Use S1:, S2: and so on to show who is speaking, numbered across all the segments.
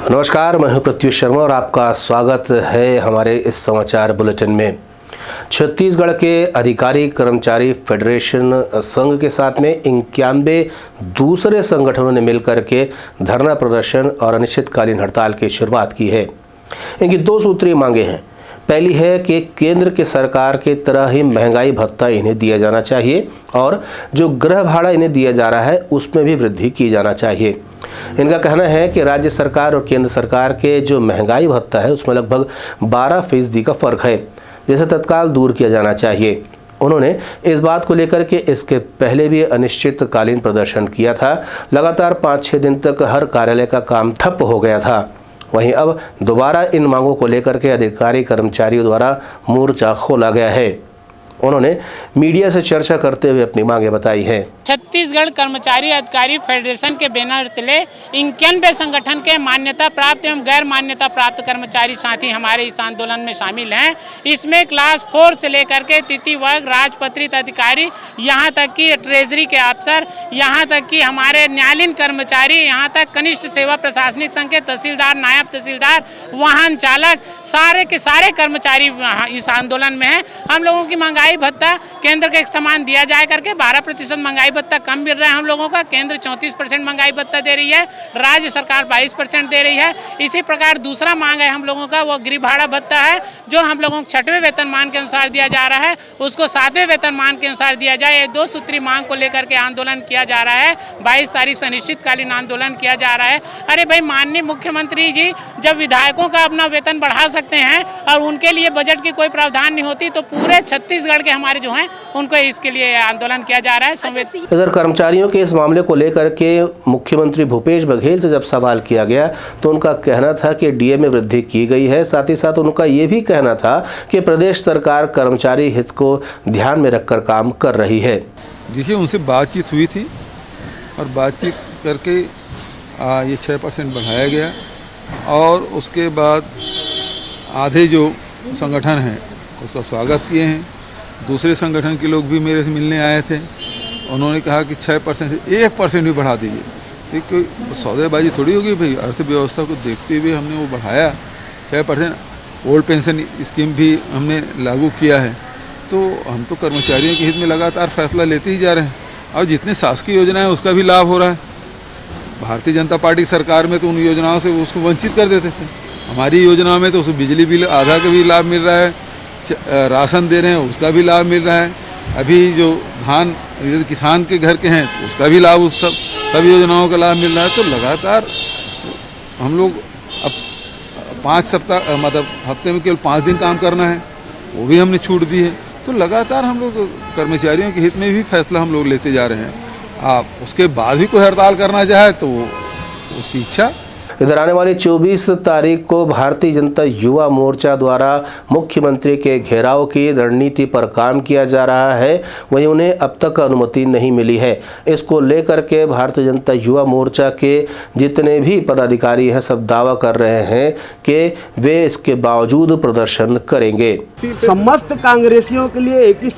S1: नमस्कार, मैं हूं प्रत्युष शर्मा और आपका स्वागत है हमारे इस समाचार बुलेटिन में। छत्तीसगढ़ के अधिकारी कर्मचारी फेडरेशन संघ के साथ में 91 दूसरे संगठनों ने मिलकर के धरना प्रदर्शन और अनिश्चितकालीन हड़ताल की शुरुआत की है। इनकी दो सूत्रीय मांगे हैं। पहली है कि केंद्र की सरकार की तरह ही महंगाई भत्ता इन्हें दिया जाना चाहिए और जो गृह भाड़ा इन्हें दिया जा रहा है उसमें भी वृद्धि की जाना चाहिए। इनका कहना है कि राज्य सरकार और केंद्र सरकार के जो महंगाई भत्ता है उसमें लगभग 12% का फर्क है, जिसे तत्काल दूर किया जाना चाहिए। उन्होंने इस बात को लेकर के इसके पहले भी अनिश्चितकालीन प्रदर्शन किया था। लगातार 5-6 दिन तक हर कार्यालय का काम ठप हो गया था। वहीं अब दोबारा इन मांगों को लेकर के अधिकारी कर्मचारियों द्वारा मोर्चा खोला गया है। उन्होंने मीडिया से चर्चा करते हुए अपनी मांगे बताई हैं।
S2: छत्तीसगढ़ कर्मचारी अधिकारी फेडरेशन के बैनर तले 91 संगठन के मान्यता प्राप्त एवं गैर मान्यता प्राप्त कर्मचारी साथी हमारे इस आंदोलन में शामिल हैं। इसमें क्लास 4 से लेकर के तृतीय वर्ग राजपत्रित अधिकारी, यहाँ तक कि ट्रेजरी के अफसर, यहाँ तक कि हमारे न्यायालयीन कर्मचारी, यहाँ तक कनिष्ठ सेवा प्रशासनिक संघ के तहसीलदार, नायब तहसीलदार, वाहन चालक, सारे के सारे कर्मचारी इस आंदोलन में हैं। हम लोगों की महंगाई भत्ता केंद्र के समान दिया जाए करके 12% महंगाई भत्ता कम मिल रहा है हम लोगों का। केंद्र 34% महंगाई भत्ता दे रही है, राज्य सरकार 22% दे रही है। इसी प्रकार दूसरा मांग है हम लोगों का, वो गृह भाड़ा भत्ता है, जो हम लोगों को 6वें वेतनमान के अनुसार दिया जा रहा है, उसको 7वें वेतनमान के अनुसार दिया जाए। ये दो सूत्री मांग को लेकर के आंदोलन किया जा रहा है। 22 तारीख से अनिश्चितकालीन आंदोलन किया जा रहा है। अरे भाई, माननीय मुख्यमंत्री जी जब विधायकों का अपना वेतन बढ़ा सकते हैं और उनके लिए बजट की कोई प्रावधान नहीं होती, तो पूरे छत्तीसगढ़ के हमारे जो हैं उनको इसके लिए आंदोलन किया जा रहा है।
S1: इधर कर्मचारियों के इस मामले को लेकर के मुख्यमंत्री भूपेश बघेल से जब सवाल किया गया तो उनका कहना था कि डीए में वृद्धि की गई है। साथ ही साथ उनका ये भी कहना था कि प्रदेश सरकार कर्मचारी हित को ध्यान में रखकर काम कर रही है।
S3: देखिए, उनसे बातचीत हुई थी और बातचीत करके ये 6% बढ़ाया गया और उसके बाद आधे जो संगठन हैं उसका स्वागत किए हैं। दूसरे संगठन के लोग भी मेरे से मिलने आए थे। उन्होंने कहा कि 6% से 1% भी बढ़ा दीजिए। कोई सौदेबाजी थोड़ी होगी भाई, अर्थव्यवस्था को देखते हुए हमने वो बढ़ाया। 6% ओल्ड पेंशन स्कीम भी हमने लागू किया है। तो हम तो कर्मचारियों के हित में लगातार फैसला लेते ही जा रहे हैं और जितने शासकीय योजना है उसका भी लाभ हो रहा है। भारतीय जनता पार्टी सरकार में तो उन योजनाओं से उसको वंचित कर देते थे। हमारी योजनाओं में तो उसको बिजली बिल आधा का भी लाभ मिल रहा है, राशन दे रहे हैं उसका भी लाभ मिल रहा है। अभी जो धान किसान के घर के हैं उसका भी लाभ, उस सब योजनाओं का लाभ मिल रहा है। तो लगातार हम लोग अब 5 सप्ताह मतलब हफ्ते में केवल 5 दिन काम करना है, वो भी हमने छूट दी है। तो लगातार हम लोग कर्मचारियों के हित में भी फैसला हम लोग लेते जा रहे हैं। आप उसके बाद भी कोई हड़ताल करना चाहे तो उसकी इच्छा।
S1: इधर आने वाली 24 तारीख को भारतीय जनता युवा मोर्चा द्वारा मुख्यमंत्री के घेराव की रणनीति पर काम किया जा रहा है। वहीं उन्हें अब तक अनुमति नहीं मिली है। इसको लेकर के भारतीय जनता युवा मोर्चा के जितने भी पदाधिकारी हैं सब दावा कर रहे हैं कि वे इसके बावजूद प्रदर्शन करेंगे।
S4: समस्त कांग्रेसियों के लिए एक ही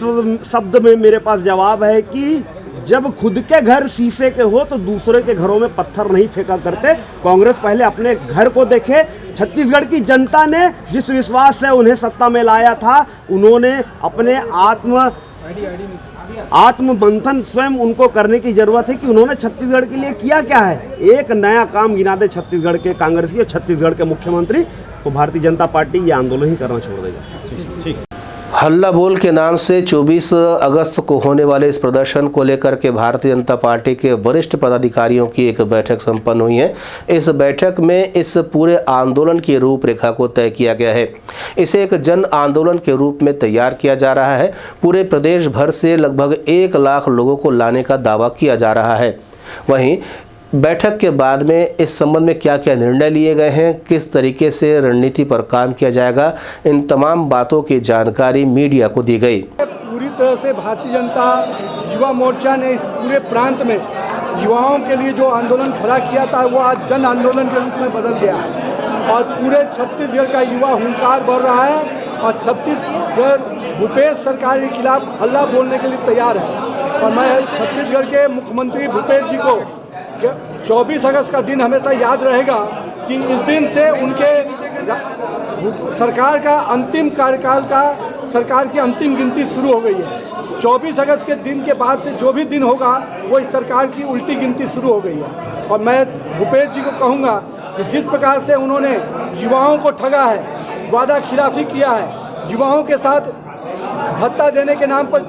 S4: शब्द में मेरे पास जवाब है कि जब खुद के घर शीशे के हो तो दूसरे के घरों में पत्थर नहीं फेंका करते। कांग्रेस पहले अपने घर को देखे। छत्तीसगढ़ की जनता ने जिस विश्वास से उन्हें सत्ता में लाया था, उन्होंने अपने आत्ममंथन स्वयं उनको करने की जरूरत है कि उन्होंने छत्तीसगढ़ के लिए किया क्या है। एक नया काम गिना दे छत्तीसगढ़ के कांग्रेसी और छत्तीसगढ़ के मुख्यमंत्री, तो भारतीय जनता पार्टी ये आंदोलन ही करना छोड़ देगा। ठीक।
S1: हल्ला बोल के नाम से 24 अगस्त को होने वाले इस प्रदर्शन को लेकर के भारतीय जनता पार्टी के वरिष्ठ पदाधिकारियों की एक बैठक संपन्न हुई है। इस बैठक में इस पूरे आंदोलन की रूपरेखा को तय किया गया है। इसे एक जन आंदोलन के रूप में तैयार किया जा रहा है। पूरे प्रदेश भर से लगभग 1 लाख लोगों को लाने का दावा किया जा रहा है। वहीं बैठक के बाद में इस संबंध में क्या क्या निर्णय लिए गए हैं, किस तरीके से रणनीति पर काम किया जाएगा, इन तमाम बातों की जानकारी मीडिया को दी गई।
S5: पूरी तरह से भारतीय जनता युवा मोर्चा ने इस पूरे प्रांत में युवाओं के लिए जो आंदोलन खड़ा किया था वो आज जन आंदोलन के रूप में बदल गया है और पूरे छत्तीसगढ़ का युवा हुंकार बढ़ रहा है और छत्तीसगढ़ भूपेश सरकार के खिलाफ हल्ला बोलने के लिए तैयार है। और मैं छत्तीसगढ़ के मुख्यमंत्री भूपेश जी को 24 अगस्त का दिन हमेशा याद रहेगा कि इस दिन से उनके सरकार का अंतिम कार्यकाल का सरकार की अंतिम गिनती शुरू हो गई है। 24 अगस्त के दिन के बाद से जो भी दिन होगा वो इस सरकार की उल्टी गिनती शुरू हो गई है। और मैं भूपेश जी को कहूँगा कि जिस प्रकार से उन्होंने युवाओं को ठगा है, वादा खिलाफी किया है, युवाओं के साथ भत्ता देने के नाम पर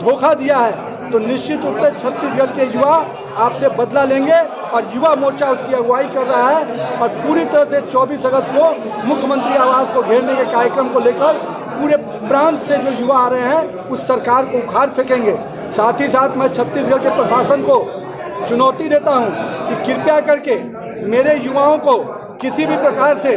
S5: धोखा दिया है, तो निश्चित रूप से छत्तीसगढ़ के युवा आपसे बदला लेंगे। और युवा मोर्चा उसकी अगुवाई कर रहा है और पूरी तरह से 24 अगस्त को मुख्यमंत्री आवास को घेरने के कार्यक्रम को लेकर पूरे प्रांत से जो युवा आ रहे हैं उस सरकार को उखाड़ फेंकेंगे। साथ ही साथ मैं छत्तीसगढ़ के प्रशासन को चुनौती देता हूं कि कृपया करके मेरे युवाओं को किसी भी प्रकार से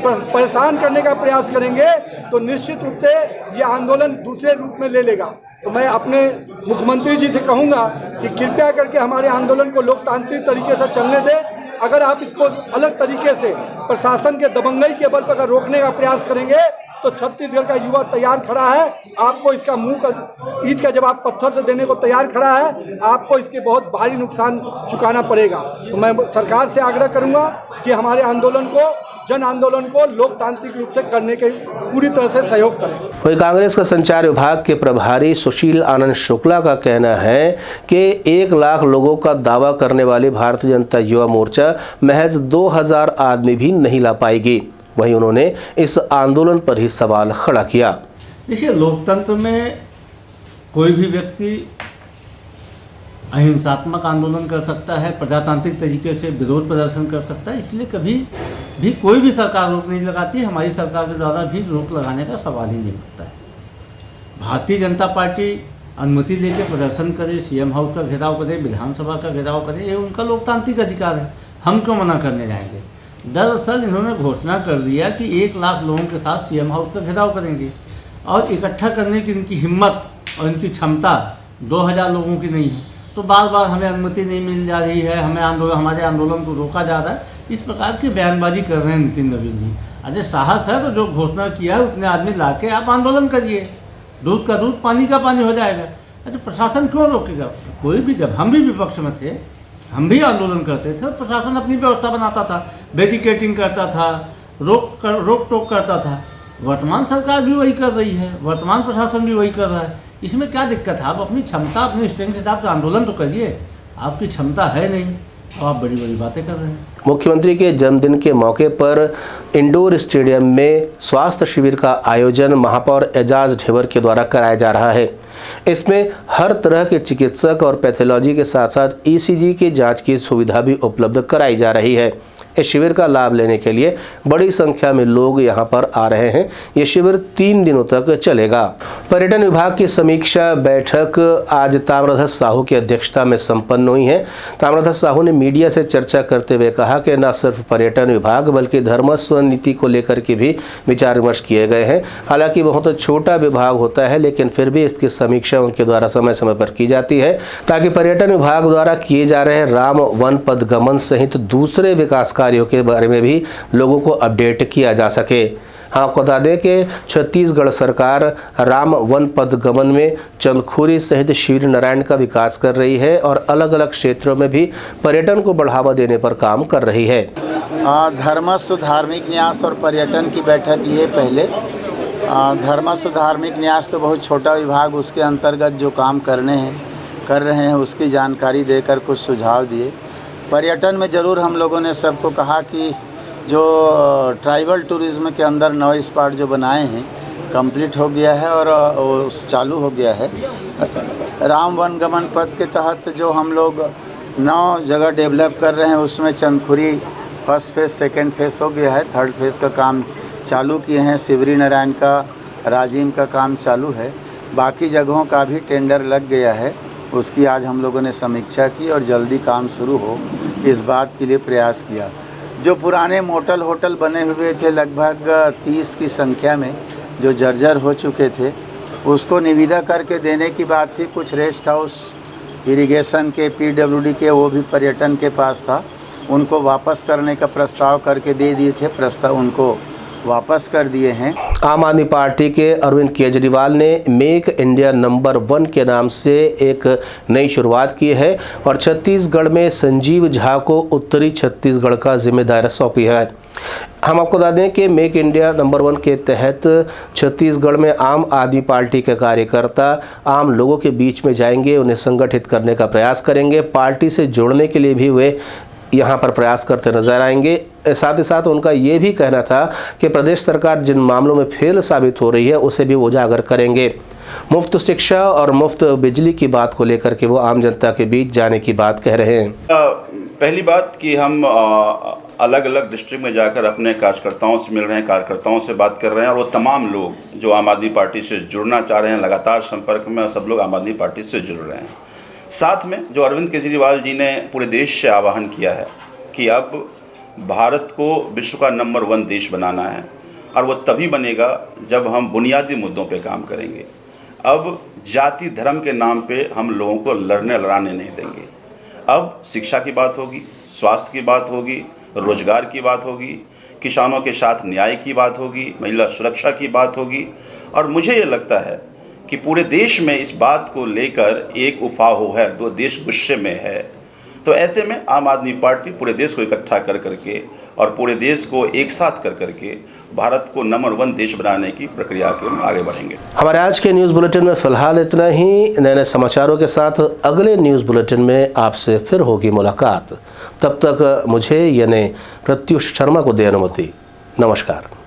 S5: परेशान करने का प्रयास करेंगे तो निश्चित रूप से ये आंदोलन दूसरे रूप में ले लेगा। तो मैं अपने मुख्यमंत्री जी से कहूँगा कि कृपया करके हमारे आंदोलन को लोकतांत्रिक तरीके से चलने दें। अगर आप इसको अलग तरीके से प्रशासन के दबंगई के बल पर अगर रोकने का प्रयास करेंगे तो छत्तीसगढ़ का युवा तैयार खड़ा है। आपको इसका मुंह का ईंट का जवाब पत्थर से देने को तैयार खड़ा है। आपको इसके बहुत भारी नुकसान चुकाना पड़ेगा। तो मैं सरकार से आग्रह करूँगा कि हमारे आंदोलन को, जन आंदोलन को लोकतांत्रिक रूप से करने के पूरी तरह से सहयोग करें।
S1: वहीं कांग्रेस का संचार विभाग के प्रभारी सुशील आनंद शुक्ला का कहना है कि 1 लाख लोगों का दावा करने वाली भारतीय जनता युवा मोर्चा महज 2000 आदमी भी नहीं ला पाएगी। वहीं उन्होंने इस आंदोलन पर ही सवाल खड़ा किया।
S6: देखिए, लोकतंत्र में कोई भी व्यक्ति अहिंसात्मक आंदोलन कर सकता है, प्रजातांत्रिक तरीके से विरोध प्रदर्शन कर सकता है, इसलिए कभी भी कोई भी सरकार रोक नहीं लगाती। हमारी सरकार के द्वारा भी रोक लगाने का सवाल ही नहीं उठता है। भारतीय जनता पार्टी अनुमति लेकर प्रदर्शन करे, सीएम हाउस का घेराव करे, विधानसभा का घेराव करे, ये उनका लोकतांत्रिक अधिकार है। हम क्यों मना करने जाएंगे? दरअसल इन्होंने घोषणा कर दिया कि 1 लाख लोगों के साथ सीएम हाउस का घेराव करेंगे और इकट्ठा करने की इनकी हिम्मत और इनकी क्षमता 2000 लोगों की नहीं है। तो बार बार हमें अनुमति नहीं मिल जा रही है, हमारे आंदोलन को रोका जा रहा है, इस प्रकार की बयानबाजी कर रहे हैं नितिन नवीन जी। अजय साहस है तो जो घोषणा किया है उतने आदमी ला के आप आंदोलन करिए, दूध का दूध पानी का पानी हो जाएगा। अच्छा, प्रशासन क्यों रोकेगा? कोई भी, जब हम भी विपक्ष में थे हम भी आंदोलन करते थे, प्रशासन अपनी व्यवस्था बनाता था, बैरिकेडिंग करता था, रोक टोक करता था। वर्तमान सरकार भी वही कर रही है, वर्तमान प्रशासन भी वही कर रहा है। इसमें क्या दिक्कत है? आप अपनी क्षमता, अपनी स्ट्रेंथ के हिसाब से आंदोलन तो करिए। आपकी क्षमता है नहीं तो आप बड़ी बड़ी बातें कर रहे हैं।
S1: मुख्यमंत्री के जन्मदिन के मौके पर इंडोर स्टेडियम में स्वास्थ्य शिविर का आयोजन महापौर एजाज ढेबर के द्वारा कराया जा रहा है। इसमें हर तरह के चिकित्सक और पैथोलॉजी के साथ साथ ईसीजी की जांच की सुविधा भी उपलब्ध कराई जा रही है। इस शिविर का लाभ लेने के लिए बड़ी संख्या में लोग यहां पर आ रहे हैं। ये शिविर 3 दिनों तक चलेगा। पर्यटन विभाग की समीक्षा बैठक आज ताम्रध्वज साहू की अध्यक्षता में संपन्न हुई है। ताम्रध्वज साहू ने मीडिया से चर्चा करते हुए कहा कि न सिर्फ पर्यटन विभाग बल्कि धर्मस्व नीति को लेकर के भी विचार विमर्श किए गए हैं। हालांकि बहुत छोटा विभाग होता है, लेकिन फिर भी इसकी समीक्षा उनके द्वारा समय समय पर की जाती है ताकि पर्यटन विभाग द्वारा किए जा रहे राम वन पदगमन सहित दूसरे विकास कार्यों के बारे में भी लोगों को अपडेट किया जा सके। हाँ, आपको बता दें कि छत्तीसगढ़ सरकार राम वन पदगमन में चंदखुरी सहित शिविर नारायण का विकास कर रही है और अलग अलग क्षेत्रों में भी पर्यटन को बढ़ावा देने पर काम कर रही है।
S7: धर्मस्व धार्मिक न्यास और पर्यटन की बैठक लिए पहले धर्मस्व धार्मिक न्यास तो बहुत छोटा विभाग, उसके अंतर्गत जो काम कर रहे हैं उसकी जानकारी देकर कुछ सुझाव दिए। पर्यटन में ज़रूर हम लोगों ने सबको कहा कि जो ट्राइबल टूरिज़्म के अंदर 9 स्पॉट जो बनाए हैं कंप्लीट हो गया है और चालू हो गया है। राम वन गमन पथ के तहत जो हम लोग 9 जगह डेवलप कर रहे हैं उसमें Chandkhuri first phase, second phase हो गया है, थर्ड फेज़ का काम चालू किए हैं। शिवरी नारायण का, राजिम का काम चालू है। बाकी जगहों का भी टेंडर लग गया है, उसकी आज हम लोगों ने समीक्षा की और जल्दी काम शुरू हो इस बात के लिए प्रयास किया। जो पुराने मोटल होटल बने हुए थे लगभग 30 की संख्या में जो जर्जर हो चुके थे उसको निविदा करके देने की बात थी। कुछ रेस्ट हाउस इरिगेशन के, पीडब्ल्यूडी के, वो भी पर्यटन के पास था, उनको वापस करने का प्रस्ताव करके दे दिए थे। प्रस्ताव उनको वापस कर दिए हैं।
S1: आम आदमी पार्टी के अरविंद केजरीवाल ने मेक इंडिया नंबर 1 के नाम से एक नई शुरुआत की है और छत्तीसगढ़ में संजीव झा को उत्तरी छत्तीसगढ़ का जिम्मेदारी सौंपी है। हम आपको बता दें कि मेक इंडिया नंबर 1 के तहत छत्तीसगढ़ में आम आदमी पार्टी के कार्यकर्ता आम लोगों के बीच में जाएंगे, उन्हें संगठित करने का प्रयास करेंगे, पार्टी से जोड़ने के लिए भी वे यहाँ पर प्रयास करते नजर आएंगे। साथ ही साथ उनका ये भी कहना था कि प्रदेश सरकार जिन मामलों में फेल साबित हो रही है उसे भी उजागर करेंगे। मुफ्त शिक्षा और मुफ्त बिजली की बात को लेकर के वो आम जनता के बीच जाने की बात कह रहे हैं।
S8: पहली बात कि हम अलग अलग डिस्ट्रिक्ट में जाकर अपने कार्यकर्ताओं से मिल रहे हैं, कार्यकर्ताओं से बात कर रहे हैं और वो तमाम लोग जो आम आदमी पार्टी से जुड़ना चाह रहे हैं लगातार संपर्क में, सब लोग आम आदमी पार्टी से जुड़ रहे हैं। साथ में जो अरविंद केजरीवाल जी ने पूरे देश से आह्वान किया है कि अब भारत को विश्व का नंबर 1 देश बनाना है और वो तभी बनेगा जब हम बुनियादी मुद्दों पे काम करेंगे। अब जाति धर्म के नाम पे हम लोगों को लड़ाने नहीं देंगे। अब शिक्षा की बात होगी, स्वास्थ्य की बात होगी, रोजगार की बात होगी, किसानों के साथ न्याय की बात होगी, महिला सुरक्षा की बात होगी। और मुझे ये लगता है कि पूरे देश में इस बात को लेकर एक उफाह है, दो देश गुस्से में है। तो ऐसे में आम आदमी पार्टी पूरे देश को इकट्ठा कर करके और पूरे देश को एक साथ कर करके भारत को नंबर 1 देश बनाने की प्रक्रिया के आगे बढ़ेंगे।
S1: हमारे आज के न्यूज़ बुलेटिन में फिलहाल इतना ही। नए नए समाचारों के साथ अगले न्यूज़ बुलेटिन में आपसे फिर होगी मुलाकात। तब तक मुझे यानी प्रत्युष शर्मा को दे अनुमति। नमस्कार।